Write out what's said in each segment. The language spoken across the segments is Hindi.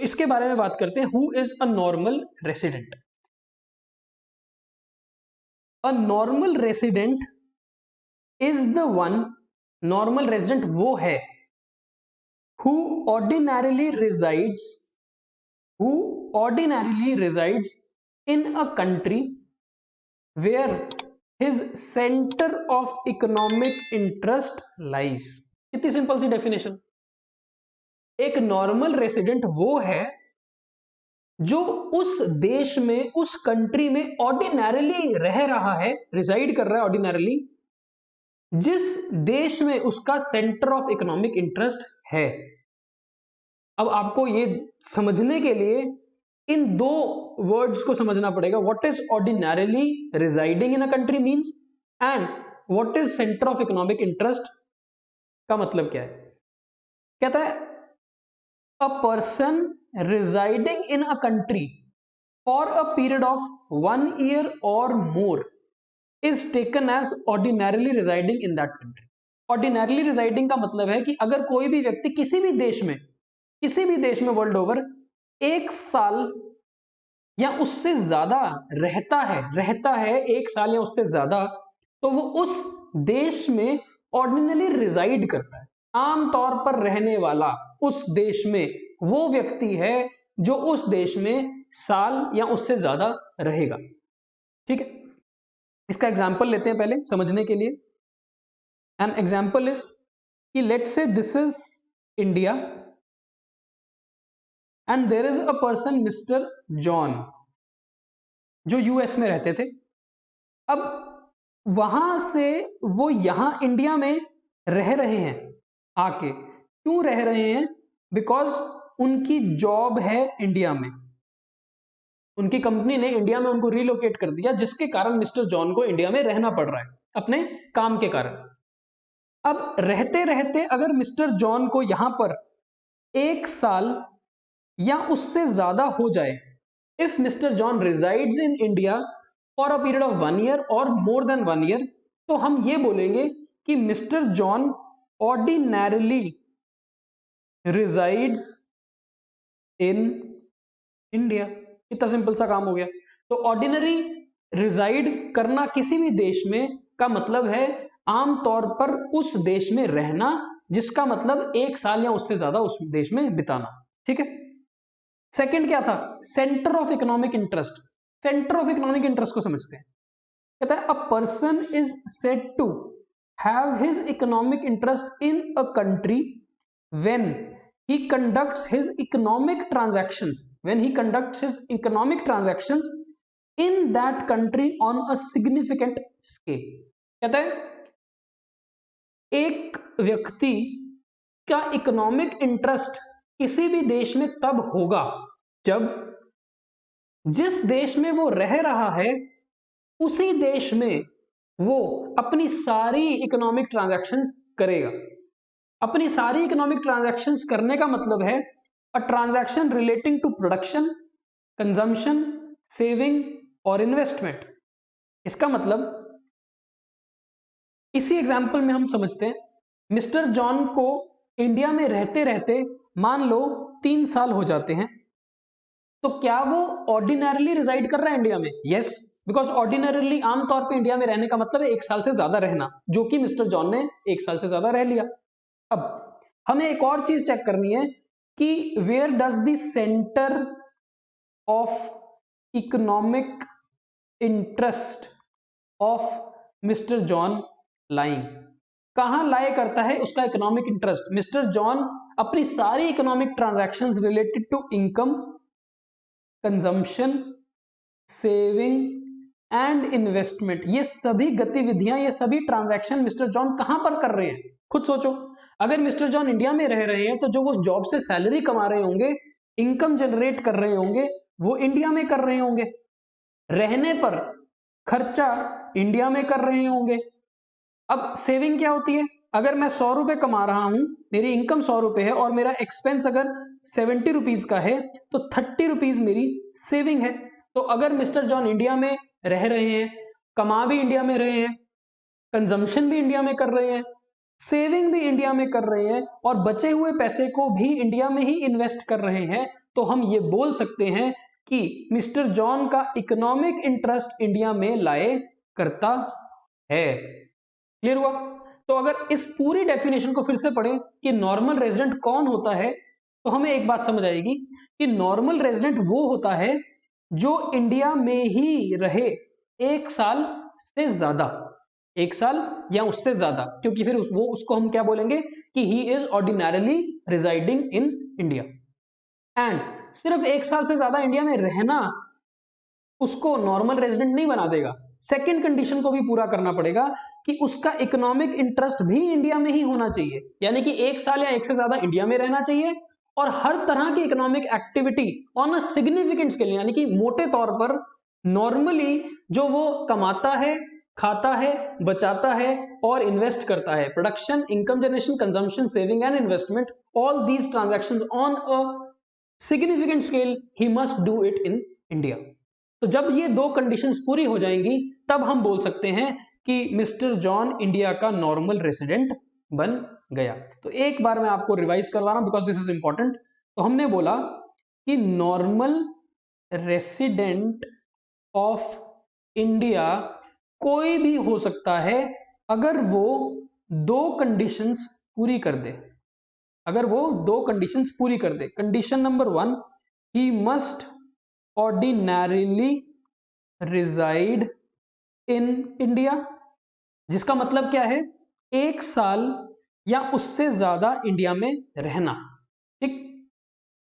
इसके बारे में बात करते हैं, who is a normal resident. A normal resident is the one, normal resident वो है who ordinarily resides who ordinarily resides in a country where his center of economic interest lies। कितनी सिंपल सी डेफिनेशन। एक नॉर्मल रेसिडेंट वो है जो उस देश में, उस कंट्री में ऑर्डिनरीली रह रहा है, रिसाइड कर रहा है ऑर्डिनरीली, जिस देश में उसका सेंटर ऑफ इकोनॉमिक इंटरेस्ट है। अब आपको ये समझने के लिए इन दो वर्ड्स को समझना पड़ेगा, what is ordinarily residing in a country means and what is centre of economic interest का मतलब क्या है। कहता है a person residing in a country for a period of 1 year और मोर is taken as ordinarily residing in that country। ordinarily residing का मतलब है कि अगर कोई भी व्यक्ति किसी भी देश में वर्ल्ड ओवर 1 साल या उससे ज्यादा रहता है 1 साल या उससे ज्यादा, तो वो उस देश में ऑर्डिनरी रिसाइड करता है। आमतौर पर रहने वाला उस देश में वो व्यक्ति है जो उस देश में साल या उससे ज्यादा रहेगा। ठीक है, इसका एग्जाम्पल लेते हैं पहले समझने के लिए। एन एग्जाम्पल इज कि let's say this is India and there is a person mister John जो यूएस में रहते थे। अब वहां से वो यहां इंडिया में रह रहे हैं आके। क्यों रह रहे हैं? बिकॉज उनकी जॉब है इंडिया में, उनकी कंपनी ने इंडिया में उनको रिलोकेट कर दिया, जिसके कारण मिस्टर जॉन को इंडिया में रहना पड़ रहा है अपने काम के कारण। अब रहते रहते अगर मिस्टर जॉन को यहां पर 1 साल या उससे ज्यादा हो जाए, if mister John resides in India for a period of 1 year और मोर देन 1 year, तो हम ये बोलेंगे कि mister John ordinarily resides in India. इतना सिंपल सा काम हो गया। तो ऑर्डिनरी रिजाइड करना किसी भी देश में का मतलब है आमतौर पर उस देश में रहना, जिसका मतलब 1 साल या उससे ज्यादा उस देश में बिताना। ठीक है, सेकंड क्या था? Centre of economic interest. Centre of economic interest को समझते हैं। कहता है a person is said to have his economic interest in a country when he conducts his economic transactions in that country on a significant scale। कहता है एक व्यक्ति का इकोनॉमिक इंटरेस्ट किसी भी देश में तब होगा जब जिस देश में वो रह रहा है उसी देश में वो अपनी सारी इकोनॉमिक ट्रांजैक्शंस करेगा। अपनी सारी इकोनॉमिक ट्रांजैक्शंस करने का मतलब है a transaction relating to production, consumption, saving और इन्वेस्टमेंट। इसका मतलब इसी एग्जांपल में हम समझते हैं, मिस्टर जॉन को इंडिया में रहते रहते मान लो 3 साल हो जाते हैं, तो क्या वो ऑर्डिनरीली रिजाइड कर रहा है इंडिया में? यस, बिकॉज ऑर्डिनरीली आमतौर पे इंडिया में रहने का मतलब है 1 साल से ज्यादा रहना, जो कि मिस्टर जॉन ने 1 साल से ज्यादा रह लिया। अब हमें एक और चीज चेक करनी है कि where does the centre of economic interest of mister John lying. कहां लाए करता है उसका इकोनॉमिक इंटरेस्ट? मिस्टर जॉन अपनी सारी economic transactions related to income, consumption, saving and investment, ये सभी गतिविधियां, ये सभी ट्रांजैक्शन मिस्टर जॉन कहां पर कर रहे हैं? खुद सोचो, अगर मिस्टर जॉन इंडिया में रह रहे हैं तो जो वो जॉब से सैलरी कमा रहे होंगे, इनकम जनरेट कर रहे होंगे, वो इंडिया में कर रहे होंगे। रहने पर खर्चा इंडिया में कर रहे होंगे। अब सेविंग क्या होती है? अगर मैं 100 रुपए कमा रहा हूं, मेरी इनकम 100 रुपए है और मेरा एक्सपेंस अगर 70 रुपीज का है, तो 30 रुपीज मेरी सेविंग है। तो अगर मिस्टर जॉन इंडिया में रह रहे हैं, कमा भी इंडिया में रहे हैं, कंजम्पशन भी इंडिया में कर रहे हैं, सेविंग भी इंडिया में कर रहे हैं और बचे हुए पैसे को भी इंडिया में ही इन्वेस्ट कर रहे हैं, तो हम ये बोल सकते हैं कि मिस्टर जॉन का इकोनॉमिक इंटरेस्ट इंडिया में लाए करता है। क्लियर हुआ? तो अगर इस पूरी डेफिनेशन को फिर से पढ़ें कि नॉर्मल रेजिडेंट कौन होता है, तो हमें एक बात समझ आएगी कि नॉर्मल रेजिडेंट वो होता है जो इंडिया में ही रहे 1 साल से ज्यादा, 1 साल या उससे ज्यादा, क्योंकि फिर उसको हम क्या बोलेंगे कि he is ordinarily residing in India. And सिर्फ 1 साल से ज्यादा इंडिया में रहना उसको नॉर्मल रेजिडेंट नहीं बना देगा। सेकंड कंडीशन को भी पूरा करना पड़ेगा कि उसका इकोनॉमिक इंटरेस्ट भी इंडिया में ही होना चाहिए, यानी कि 1 साल या 1 से ज्यादा इंडिया में रहना चाहिए और हर तरह की economic activity on a significant scale, यानी कि मोटे तौर पर नॉर्मली जो वो कमाता है, खाता है, बचाता है और इन्वेस्ट करता है, production, income generation, consumption, saving and investment, all these transactions on a significant scale he must do it in India. तो जब ये दो कंडीशंस पूरी हो जाएंगी तब हम बोल सकते हैं कि मिस्टर जॉन इंडिया का नॉर्मल रेसिडेंट बन गया। तो एक बार मैं आपको रिवाइज करवा रहा हूं बिकॉज दिस इज इंपॉर्टेंट। तो हमने बोला कि नॉर्मल रेसिडेंट ऑफ इंडिया कोई भी हो सकता है अगर वो दो कंडीशंस पूरी कर दे, अगर वो दो कंडीशंस पूरी कर दे। Condition number 1, he must ordinarily reside in India, जिसका मतलब क्या है 1 साल या उससे ज्यादा इंडिया में रहना, ठीक।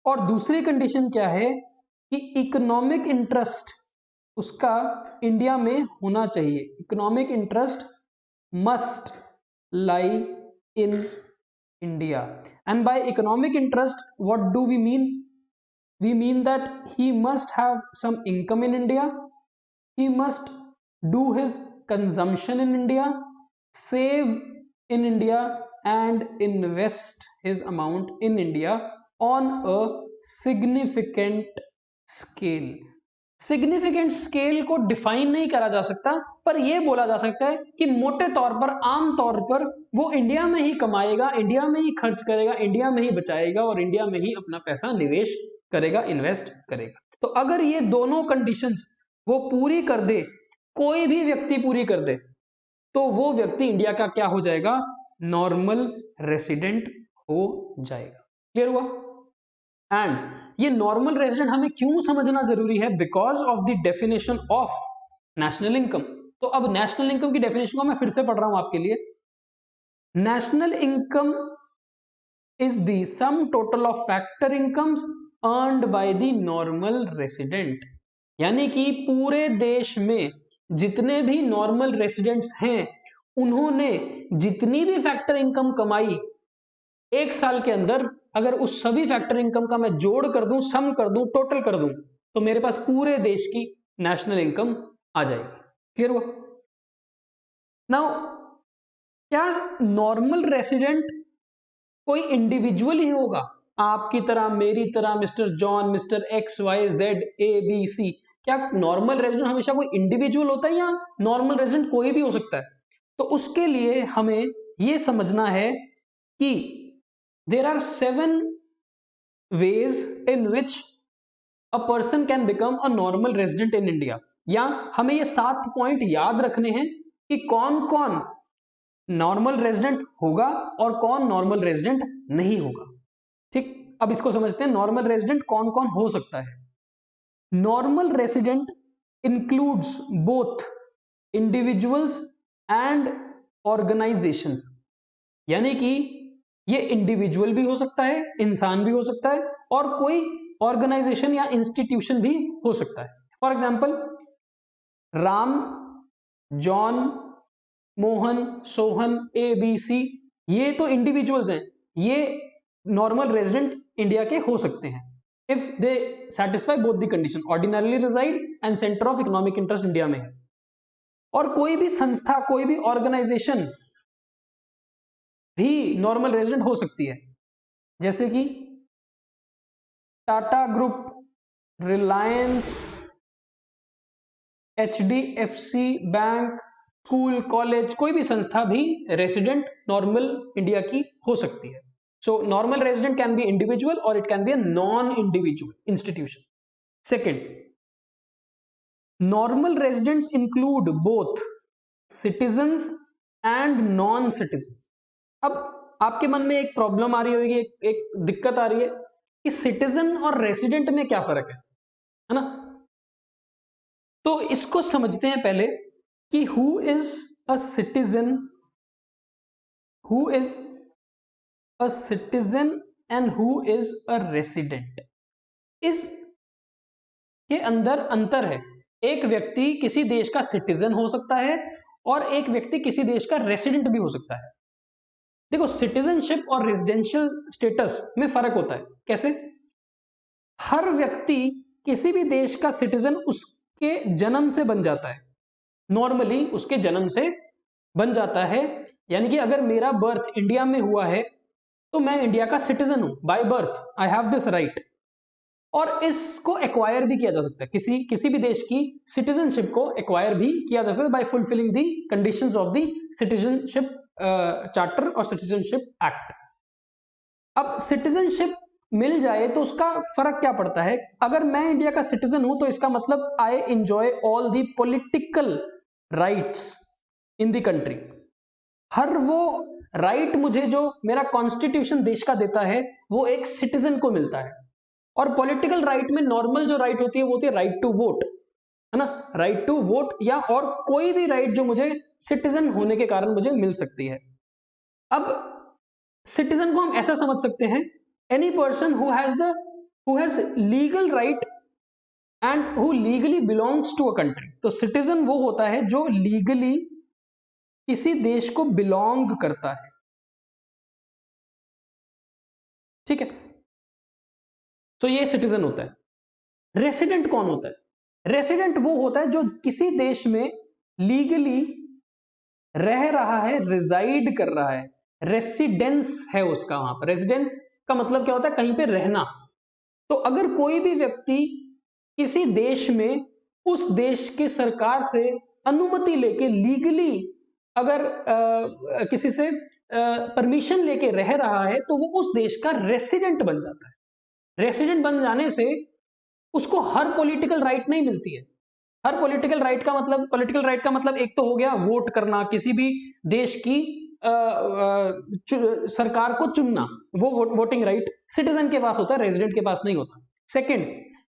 और दूसरी कंडीशन क्या है कि इकोनॉमिक इंटरेस्ट उसका इंडिया में होना चाहिए, economic interest must lie in India. And by economic interest what do we mean? We mean that he must have some income in India, he must do his consumption in India, save in India and invest his amount in India on a significant scale। Significant scale को डिफाइन नहीं करा जा सकता, पर यह बोला जा सकता है कि मोटे तौर पर, आम तौर पर वो इंडिया में ही कमाएगा, इंडिया में ही खर्च करेगा, इंडिया में ही बचाएगा और इंडिया में ही अपना पैसा निवेश करेगा, इन्वेस्ट करेगा। तो अगर ये दोनों कंडीशंस वो पूरी कर दे, कोई भी व्यक्ति पूरी कर दे, तो वो व्यक्ति इंडिया का क्या हो जाएगा? नॉर्मल रेसिडेंट हो जाएगा। क्लियर हुआ? एंड ये नॉर्मल रेजिडेंट हमें क्यों समझना जरूरी है? Because of the definition of national income. तो अब नेशनल इनकम की डेफिनेशन को मैं फिर से पढ़ रहा हूं आपके लिए। National income is the sum total of factor incomes earned by the normal resident, यानी कि पूरे देश में जितने भी नॉर्मल रेसिडेंट्स हैं उन्होंने जितनी भी फैक्टर इनकम कमाई 1 साल के अंदर, अगर उस सभी फैक्टर इनकम का मैं जोड़ कर दूं, सम कर दूं, टोटल कर दूं, तो मेरे पास पूरे देश की नेशनल इनकम आ जाएगी। क्लियर हुआ? नाउ क्या नॉर्मल रेसिडेंट कोई इंडिविजुअल ही होगा? आपकी तरह, मेरी तरह, mister John, mister X Y Z A B C, क्या नॉर्मल रेजिडेंट हमेशा कोई इंडिविजुअल होता है या नॉर्मल रेजिडेंट कोई भी हो सकता है? तो उसके लिए हमें यह समझना है कि there are 7 ways in which a person can become a normal resident in India, या हमें ये 7 पॉइंट याद रखने हैं कि कौन कौन नॉर्मल रेजिडेंट होगा और कौन नॉर्मल रेजिडेंट नहीं होगा। ठीक, अब इसको समझते हैं नॉर्मल रेजिडेंट कौन कौन हो सकता है। Normal resident includes both individuals and organisations, यानी कि ये इंडिविजुअल भी हो सकता है, इंसान भी हो सकता है और कोई ऑर्गेनाइजेशन या इंस्टीट्यूशन भी हो सकता है। For example Ram, John, Mohan, Sohan, A B C, ये तो इंडिविजुअल्स हैं, ये नॉर्मल रेजिडेंट इंडिया के हो सकते हैं if they satisfy both the condition, ordinarily reside and centre of economic interest India में है। और कोई भी संस्था, कोई भी ऑर्गेनाइजेशन भी नॉर्मल रेजिडेंट हो सकती है, जैसे कि Tata group, Reliance, HDFC bank, school, college, कोई भी संस्था भी रेसिडेंट नॉर्मल इंडिया की हो सकती है। So normal resident can be individual or it can be a non-individual institution. Second, normal residents include both citizens and non-citizens. अब आपके मन में एक प्रॉब्लम आ रही होगी, एक दिक्कत आ रही है कि सिटीजन और रेसिडेंट में क्या फर्क है ना? तो इसको समझते हैं पहले कि who is a citizen, who is a citizen and who is a resident. इस के अंदर अंतर है. एक व्यक्ति किसी देश का सिटीजन हो सकता है और एक व्यक्ति किसी देश का रेसिडेंट भी हो सकता है. देखो, सिटीजनशिप और रेजिडेंशियल स्टेटस में फर्क होता है. कैसे? हर व्यक्ति किसी भी देश का सिटीजन उसके जन्म से बन जाता है. नॉर्मली उसके जन्म से बन जाता है. यानी कि अगर मेरा बर्थ इंडिया में हुआ है तो मैं इंडिया का सिटीजन हूं by birth. I have this right. और इसको एक्वायर भी किया जा सकता है. किसी भी देश की सिटीजनशिप को एक्वायर भी किया जा सकता है by fulfilling the conditions of the citizenship charter और सिटीजनशिप एक्ट. अब सिटीजनशिप मिल जाए तो उसका फर्क क्या पड़ता है? अगर मैं इंडिया का सिटीजन हूं तो इसका मतलब I enjoy all the political rights in the country. हर वो राइट मुझे जो मेरा कॉन्स्टिट्यूशन देश का देता है वो एक सिटीजन को मिलता है. और पॉलिटिकल राइट में नॉर्मल जो राइट होती है वो होती है राइट टू वोट, है ना? राइट टू वोट या और कोई भी राइट जो मुझे सिटीजन होने के कारण मुझे मिल सकती है. अब सिटीजन को हम ऐसा समझ सकते हैं, any person who has legal right and who legally belongs to a country. तो सिटीजन वो होता है जो लीगली किसी देश को बिलोंग करता है. ठीक है, तो ये सिटीजन होता है. रेसिडेंट कौन होता है? रेसिडेंट वो होता है जो किसी देश में लीगली रह रहा है, रिजाइड कर रहा है, रेसिडेंस है उसका. वहां पर रेसिडेंस का मतलब क्या होता है? कहीं पे रहना. तो अगर कोई भी व्यक्ति किसी देश में उस देश की सरकार से अनुमति लेके लीगली अगर किसी से परमिशन लेके रह रहा है तो वो उस देश का रेसिडेंट बन जाता है. रेसिडेंट बन जाने से उसको हर पॉलिटिकल राइट नहीं मिलती है. हर पॉलिटिकल राइट का मतलब एक तो हो गया वोट करना, किसी भी देश की सरकार को चुनना, वो वोटिंग राइट सिटीजन के पास होता है, रेजिडेंट के पास नहीं होता. सेकंड,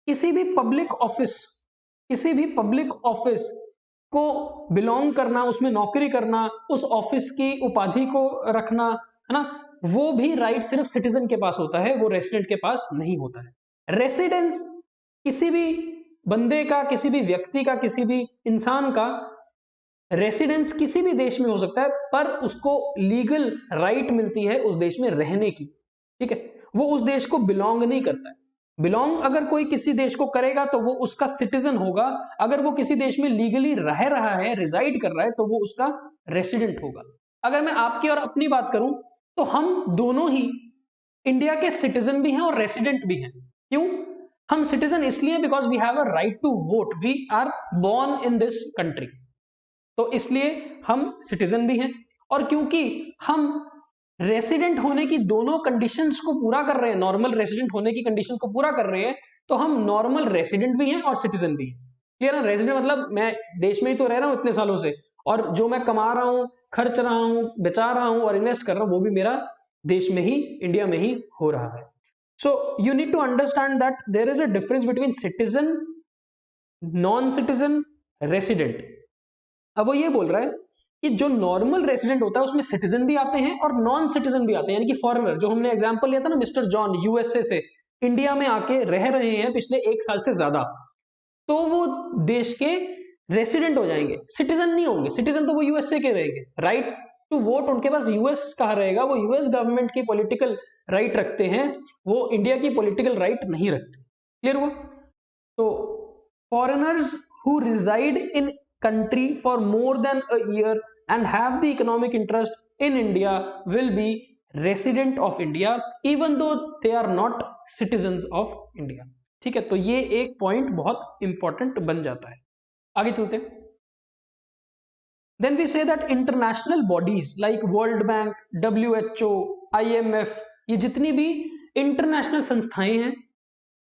किसी भी पब्लिक ऑफिस को बिलोंग करना, उसमें नौकरी करना, उस ऑफिस की उपाधि को रखना, है ना, वो भी राइट सिर्फ सिटीजन के पास होता है, वो रेसिडेंट के पास नहीं होता है. रेसिडेंस किसी भी बंदे का, किसी भी व्यक्ति का, किसी भी इंसान का रेसिडेंस किसी भी देश में हो सकता है, पर उसको लीगल राइट मिलती है उस देश में रहने की. ठीक है, वो उस देश को बिलोंग नहीं करता है. बिलोंग अगर कोई किसी देश को करेगा तो वो उसका सिटीजन होगा. अगर वो किसी देश में लीगली रह रहा है, रिजाइड कर रहा है, तो वो उसका रेसिडेंट होगा. अगर मैं आपकी और अपनी बात करूं तो हम दोनों ही इंडिया के सिटीजन भी हैं और रेसिडेंट भी हैं. क्यों? हम सिटीजन इसलिए because we have a right to vote, we are born in this country, तो इसलिए हम सिटीजन भी हैं. और क्योंकि हम रेसिडेंट होने की दोनों कंडीशंस को पूरा कर रहे हैं, नॉर्मल रेसिडेंट होने की कंडीशन को पूरा कर रहे हैं, तो हम नॉर्मल रेसिडेंट भी हैं और सिटीजन भी हैं. क्लियर है? रेसिडेंट मतलब मैं देश में ही तो रह रहा हूं इतने सालों से, और जो मैं कमा रहा हूं, खर्च रहा हूं, बचा रहा हूं और इन्वेस्ट कर रहा हूं, वो भी मेरा देश में ही, इंडिया में ही हो रहा है. So you need to understand that there is a difference between citizen, non-citizen, resident. अब वो ये बोल रहा है कि जो नॉर्मल रेसिडेंट होता है उसमें सिटीजन भी आते हैं और नॉन सिटीजन भी आते हैं. यानी कि फॉरेनर, जो हमने एग्जांपल लिया था ना, मिस्टर जॉन यूएसए से इंडिया में आके रह रहे हैं पिछले 1 साल से ज्यादा, तो वो देश के रेसिडेंट हो जाएंगे, सिटीजन नहीं होंगे. सिटीजन तो वो यूएसए के रहेंगे. राइट टू वोट उनके पास यूएस का रहेगा, वो यूएस गवर्नमेंट की पॉलिटिकल राइट रखते हैं, वो इंडिया की पॉलिटिकल राइट नहीं रखते. क्लियर हुआ? तो foreigners who reside in country for more than a year and have the economic interest in India will be resident of India even though they are not citizens of India. ठीक है, तो ये एक पॉइंट बहुत इंपॉर्टेंट बन जाता है. आगे चलते हैं. Then we say that international bodies like World Bank, WHO, IMF, ये जितनी भी इंटरनेशनल संस्थाएं हैं,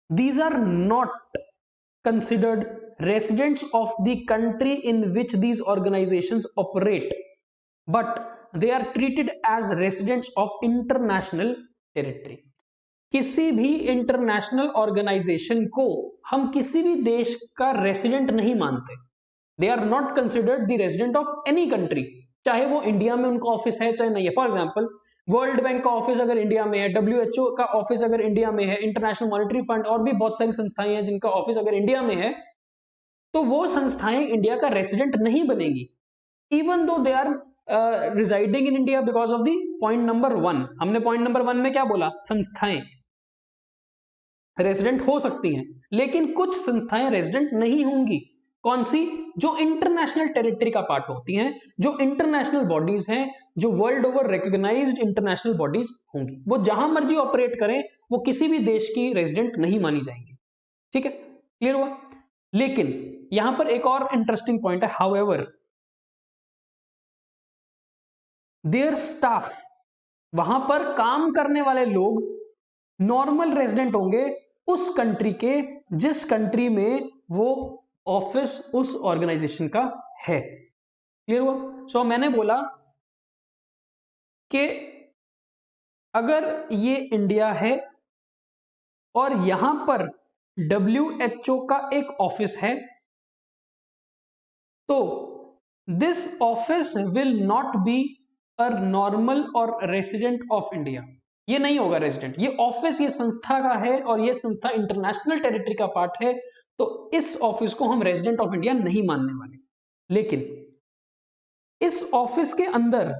these are not considered residents of the country in which these organizations operate, but they are treated as residents of international territory. किसी भी इंटरनेशनल ऑर्गेनाइजेशन को हम किसी भी देश का रेसिडेंट नहीं मानते. They are not considered the resident of any country, चाहे वो इंडिया में उनका ऑफिस है चाहे नहीं है. फॉर एग्जाम्पल, वर्ल्ड बैंक का ऑफिस अगर इंडिया में है, WHO का ऑफिस अगर इंडिया में है, इंटरनेशनल मॉनेटरी फंड और भी बहुत सारी संस्थाएं हैं जिनका ऑफिस अगर इंडिया में है, तो वो संस्थाएं इंडिया का रेसिडेंट नहीं बनेगी, even though they are residing in India because of the point number 1. हमने पॉइंट नंबर 1 में क्या बोला? संस्थाएं रेजिडेंट हो सकती हैं, लेकिन कुछ संस्थाएं रेजिडेंट नहीं होंगी. कौन सी? जो इंटरनेशनल टेरिटरी का पार्ट होती हैं, जो इंटरनेशनल बॉडीज हैं, जो world over recognised international bodies होंगी. वो जहां मर्जी ऑपरेट करें, वो किसी भी देश की रेजिडेंट नहीं मानी जाएंगी. ठीक है, क्लियर हुआ? लेकिन यहां पर एक और इंटरेस्टिंग पॉइंट है. हाउएवर, देयर स्टाफ, वहां पर काम करने वाले लोग नॉर्मल रेजिडेंट होंगे उस कंट्री के जिस कंट्री में वो ऑफिस उस ऑर्गेनाइजेशन का है. क्लियर हुआ? सो मैंने बोला कि अगर ये इंडिया है और यहां पर WHO का एक ऑफिस है, तो this office will not be a normal और रेसिडेंट ऑफ इंडिया. ये नहीं होगा रेजिडेंट. ये ऑफिस, ये संस्था का है और ये संस्था इंटरनेशनल टेरिटरी का पार्ट है, तो इस ऑफिस को हम रेजिडेंट ऑफ इंडिया नहीं मानने वाले. लेकिन इस ऑफिस के अंदर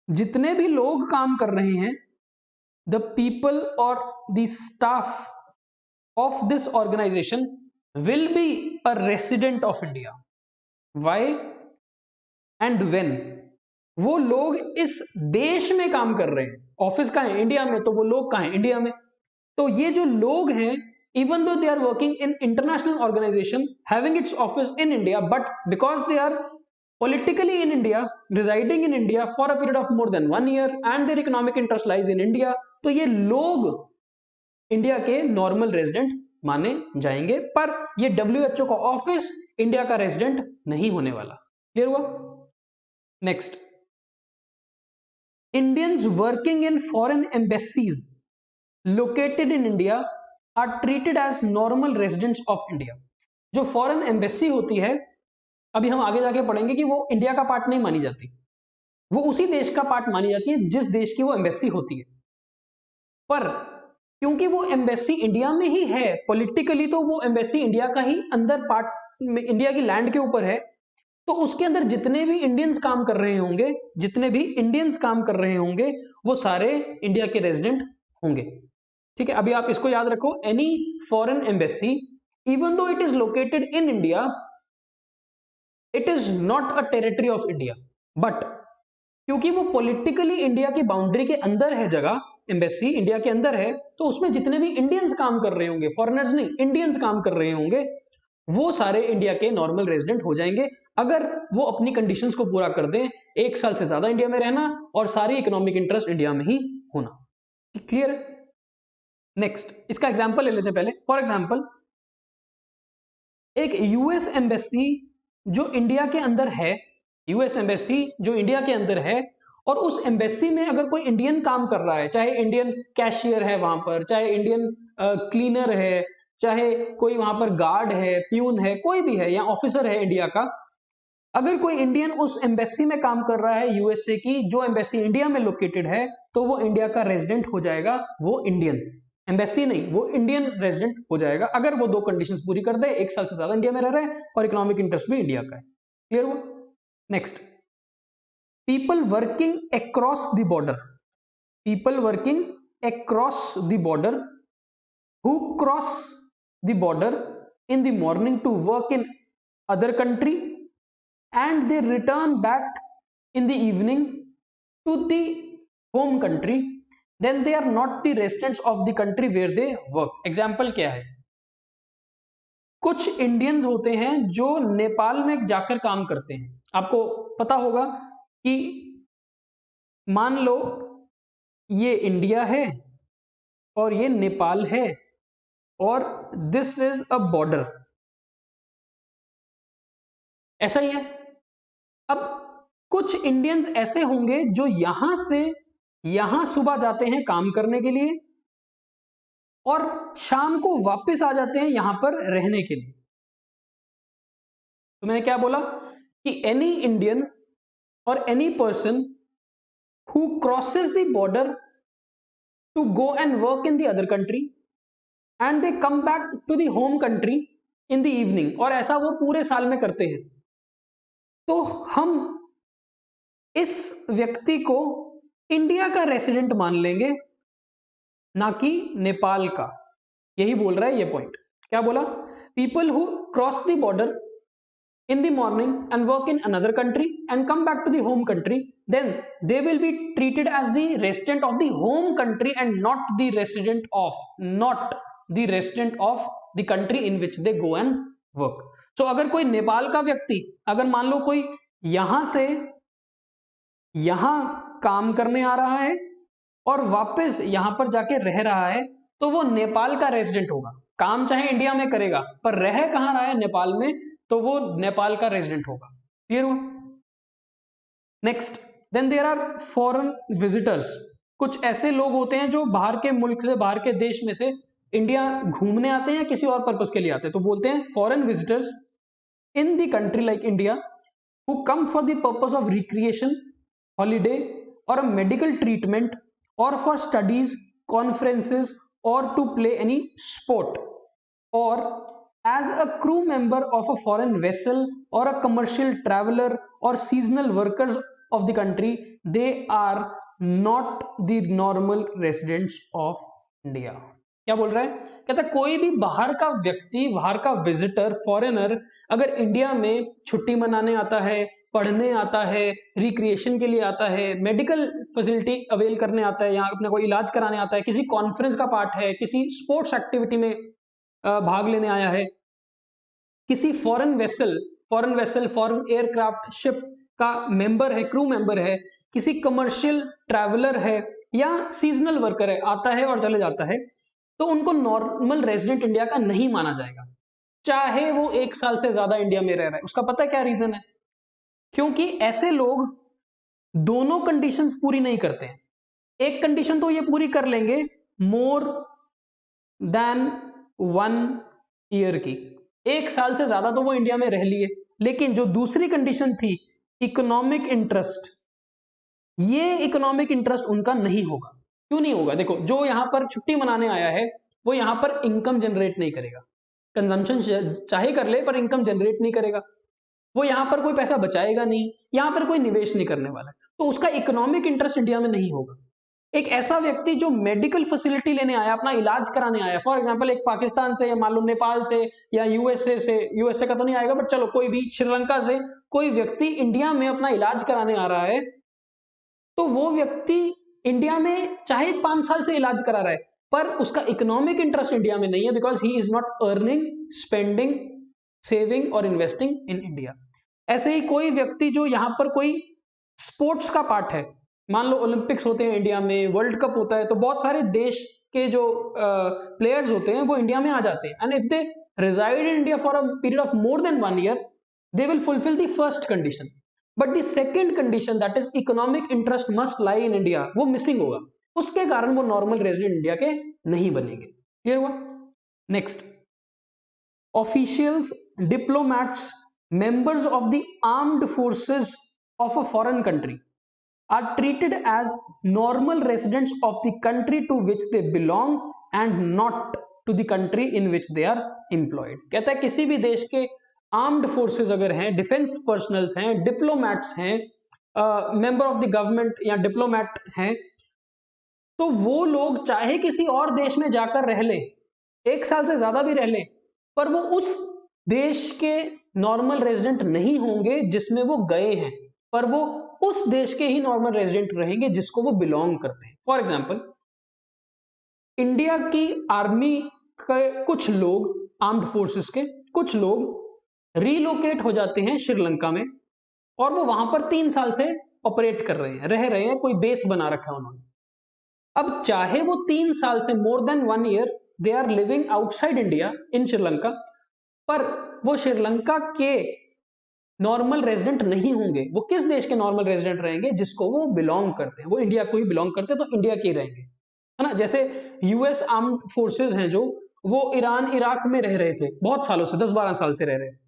जितने भी लोग काम कर रहे हैं, द पीपल और the staff of this organisation will be a resident of India. Why and when वो लोग इस देश में काम कर रहे हैं. ऑफिस कहां है? इंडिया में. तो वो लोग कहां हैं? इंडिया में. तो ये जो लोग हैं, even though they are working in international organization having its office in India, but because they are politically in India, residing in India for a period of more than 1 year and their economic interest lies in India, तो ये लोग इंडिया के नॉर्मल रेजिडेंट माने जाएंगे, पर ये WHO का ऑफिस इंडिया का रेजिडेंट नहीं होने वाला. क्लियर हुआ? Next, Indians working in foreign embassies located in India are treated as normal residents of India. जो फॉरेन एम्बेसी होती है, अभी हम आगे जाके पढ़ेंगे कि वो इंडिया का पार्ट नहीं मानी जाती, वो उसी देश का पार्ट मानी जाती है जिस देश की वो एम्बेसी होती है. पर क्योंकि वो एम्बेसी इंडिया में ही है पॉलिटिकली, तो वो एम्बेसी इंडिया का ही अंदर पार्ट, इंडिया की लैंड के ऊपर है, तो उसके अंदर जितने भी इंडियंस काम कर रहे होंगे, जितने भी इंडियंस काम कर रहे होंगे, वो सारे इंडिया के रेजिडेंट होंगे. ठीक है, अभी आप इसको याद रखो. Any foreign embassy, even though it is located in India, it is not a territory of India, but क्योंकि वो पॉलिटिकली इंडिया की बाउंड्री के अंदर है, जगह एम्बेसी इंडिया के अंदर है, तो उसमें जितने भी इंडियंस काम कर रहे होंगे, फॉरेनर्स नहीं, इंडियंस काम कर रहे होंगे, वो सारे इंडिया के नॉर्मल रेजिडेंट हो जाएंगे, अगर वो अपनी कंडीशंस को पूरा कर दें. 1 साल से ज्यादा इंडिया में रहना और सारी इकोनॉमिक इंटरेस्ट इंडिया में ही होना. क्लियर? नेक्स्ट, इसका एग्जांपल ले लेते हैं पहले. फॉर एग्जांपल, एक यूएस एम्बेसी जो इंडिया के अंदर है, यूएस एम्बेसी जो इंडिया के अंदर है, और उस एम्बेसी में अगर कोई इंडियन काम कर रहा है, चाहे इंडियन कैशियर है वहां पर, चाहे इंडियन क्लीनर है, चाहे कोई वहां पर गार्ड है, प्यून है, कोई भी है या ऑफिसर है इंडिया का, अगर कोई इंडियन उस एम्बेसी में काम कर रहा है यूएसए की, जो एम्बेसी इंडिया में लोकेटेड है, तो वो इंडिया का रेजिडेंट हो जाएगा. वो इंडियन एम्बेसी नहीं, वो इंडियन रेजिडेंट हो जाएगा अगर वो 2 कंडीशंस पूरी कर दे. 1 साल से ज्यादा इंडिया में रह रहे हैं और इकोनॉमिक इंटरेस्ट भी इंडिया का है. क्लियर हुआ? Next, people working across the border, people working across the border who cross the border in the morning to work in other country and they return back in the evening to the home country, then they are not the residents of the country where they work. Example क्या है? कुछ इंडियंस होते हैं जो नेपाल में जाकर काम करते हैं. आपको पता होगा कि मान लो ये इंडिया है और ये नेपाल है और दिस इज अ बॉर्डर, ऐसा ही है। अब कुछ इंडियंस ऐसे होंगे जो यहां से यहां सुबह जाते हैं काम करने के लिए और शाम को वापस आ जाते हैं यहां पर रहने के लिए। तो मैंने क्या बोला कि एनी इंडियन और any person who crosses the border to go and work in the other country and they come back to the home country in the evening, और ऐसा वो पूरे साल में करते हैं, तो हम इस व्यक्ति को इंडिया का रेसिडेंट मान लेंगे, ना कि नेपाल का। यही बोल रहा है ये पॉइंट। क्या बोला? People who cross the border in the morning and work in another country and come back to the home country, then they will be treated as the resident of the home country and not the resident of the country in which they go and work. So अगर कोई नेपाल का व्यक्ति, अगर मान लो कोई यहां से यहां काम करने आ रहा है और वापस यहां पर जाके रह रहा है, तो वो नेपाल का रेजिडेंट होगा। काम चाहे इंडिया में करेगा पर रह कहां रहा है? नेपाल में, तो वो नेपाल का रेजिडेंट होगा। क्लियर हुआ? Next, then there are foreign visitors. कुछ ऐसे लोग होते हैं जो बाहर के मुल्क से, बाहर के देश में से इंडिया घूमने आते हैं, किसी और पर्पस के लिए आते हैं, तो बोलते हैं foreign visitors in the country like India who come for the purpose of recreation, holiday और मेडिकल ट्रीटमेंट और फॉर स्टडीज, कॉन्फ्रेंसेस और टू प्ले एनी स्पोर्ट और as a crew member of a foreign vessel or a commercial traveler or seasonal workers of the country, they are not the normal residents of India. क्या बोल रहा है? कहता है कोई भी बाहर का व्यक्ति, बाहर का विजिटर, फॉरेनर अगर इंडिया में छुट्टी मनाने आता है, पढ़ने आता है, रिक्रिएशन के लिए आता है, मेडिकल फैसिलिटी अवेल करने आता है, यहाँ अपने को इलाज कराने आता है, किसी कॉन्फ्रेंस का पार्ट है, किसी स्पोर्ट्स एक्टिविटी में भाग लेने आया है, किसी foreign vessel, foreign aircraft ship का मेंबर है, क्रू मेंबर है, किसी कमर्शियल ट्रैवलर है या सीजनल वर्कर है, आता है और चले जाता है, तो उनको नॉर्मल रेजिडेंट इंडिया का नहीं माना जाएगा, चाहे वो 1 साल से ज्यादा इंडिया में रह रहा है। उसका पता है क्या रीजन है? क्योंकि ऐसे लोग दोनों कंडीशंस पूरी नहीं करते हैं। एक कंडीशन तो ये पूरी कर लेंगे, मोर देन 1 ईयर की, 1 साल से ज्यादा तो वो इंडिया में रह लिए, लेकिन जो दूसरी कंडीशन थी इकोनॉमिक इंटरेस्ट, ये इकोनॉमिक इंटरेस्ट उनका नहीं होगा। क्यों नहीं होगा? देखो, जो यहां पर छुट्टी मनाने आया है वो यहां पर इनकम जनरेट नहीं करेगा, कंजम्पशन चाहे कर ले पर इनकम जनरेट नहीं करेगा, वो यहां पर कोई पैसा बचाएगा नहीं, यहां पर कोई निवेश नहीं करने वाला है, तो उसका इकोनॉमिक इंटरेस्ट इंडिया में नहीं होगा। एक ऐसा व्यक्ति जो मेडिकल फैसिलिटी लेने आया, अपना इलाज कराने आया, फॉर एग्जांपल एक पाकिस्तान से या मान लो नेपाल से या यूएसए से, यूएसए का तो नहीं आएगा बट चलो कोई भी, श्रीलंका से कोई व्यक्ति इंडिया में अपना इलाज कराने आ रहा है, तो वो व्यक्ति इंडिया में चाहे 5 साल से इलाज करा रहा है पर उसका इकोनॉमिक इंटरेस्ट इंडिया में नहीं है, because he is not earning, spending, saving और इन्वेस्टिंग इन इंडिया। ऐसे ही कोई व्यक्ति जो यहां पर कोई स्पोर्ट्स का पार्ट है, मान लो ओलंपिक्स होते हैं इंडिया में, वर्ल्ड कप होता है, तो बहुत सारे देश के जो प्लेयर्स होते हैं वो इंडिया में आ जाते हैं, and if they reside in India for a period of more than 1 year, they will fulfill the first condition, but the second condition, that is economic interest must lie in India, वो मिसिंग होगा, उसके कारण वो नॉर्मल रेजिडेंट इंडिया के नहीं बनेंगे। क्लियर हुआ? Next, officials, diplomats, members of the armed forces of a foreign country are treated as normal residents of the country to which they belong and not to the country in which they are employed। कहता है किसी भी देश के आर्म्ड फोर्सेस अगर हैं, डिफेंस पर्सनल्स हैं, डिप्लोमैट्स हैं, मेंबर ऑफ द गवर्नमेंट या डिप्लोमैट हैं, तो वो लोग चाहे किसी और देश में जाकर रह ले, 1 साल से ज्यादा भी रह ले, पर वो उस देश के नॉर्मल रेजिडेंट नहीं होंगे जिसमें वो गए हैं, पर वो उस देश के ही नॉर्मल रेजिडेंट रहेंगे जिसको वो बिलोंग करते हैं। फॉर एग्जाम्पल, इंडिया की आर्मी के कुछ लोग, आर्म्ड फोर्सेस के कुछ लोग रीलोकेट हो जाते हैं श्रीलंका में, और वो वहां पर 3 साल से ऑपरेट कर रहे हैं, रह रहे हैं, कोई बेस बना रखा है उन्होंने। अब चाहे वो 3 साल से more than 1 year they are living outside India in Sri Lanka, पर वो श्रीलंका के नॉर्मल रेजिडेंट नहीं होंगे। वो किस देश के नॉर्मल रेजिडेंट रहेंगे? जिसको वो बिलोंग करते हैं, वो इंडिया को ही बिलोंग करते हैं, तो इंडिया के ही रहेंगे, है ना। जैसे यूएस आर्म्ड फोर्सेस हैं जो, वो ईरान इराक में रह रहे थे बहुत सालों से, 10-12 साल से रह रहे थे,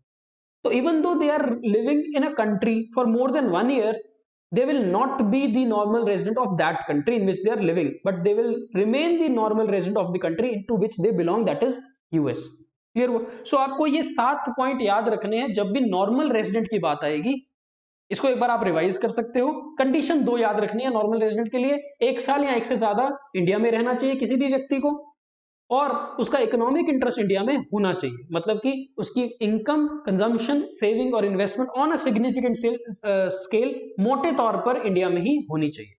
तो even though they are living in a country for more than 1 year, they will not be the normal resident of that country in which they are living, but they will remain the normal resident of the country into which they belong, that is US। Clear हुआ? सो आपको ये 7 पॉइंट याद रखने हैं जब भी नॉर्मल रेजिडेंट की बात आएगी। इसको एक बार आप रिवाइज कर सकते हो। कंडीशन 2 याद रखनी है नॉर्मल रेजिडेंट के लिए, 1 साल या 1 से ज्यादा इंडिया में रहना चाहिए किसी भी व्यक्ति को, और उसका इकोनॉमिक इंटरेस्ट इंडिया में होना चाहिए, मतलब कि उसकी इनकम, कंजम्पशन, सेविंग और investment on a significant scale मोटे तौर पर इंडिया में ही होनी चाहिए।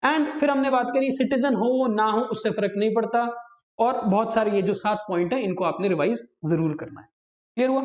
एंड फिर हमने बात करी सिटीजन हो ना हो उससे फर्क नहीं पड़ता, और बहुत सारे ये जो 7 पॉइंट है इनको आपने रिवाइज जरूर करना है। क्लियर हुआ?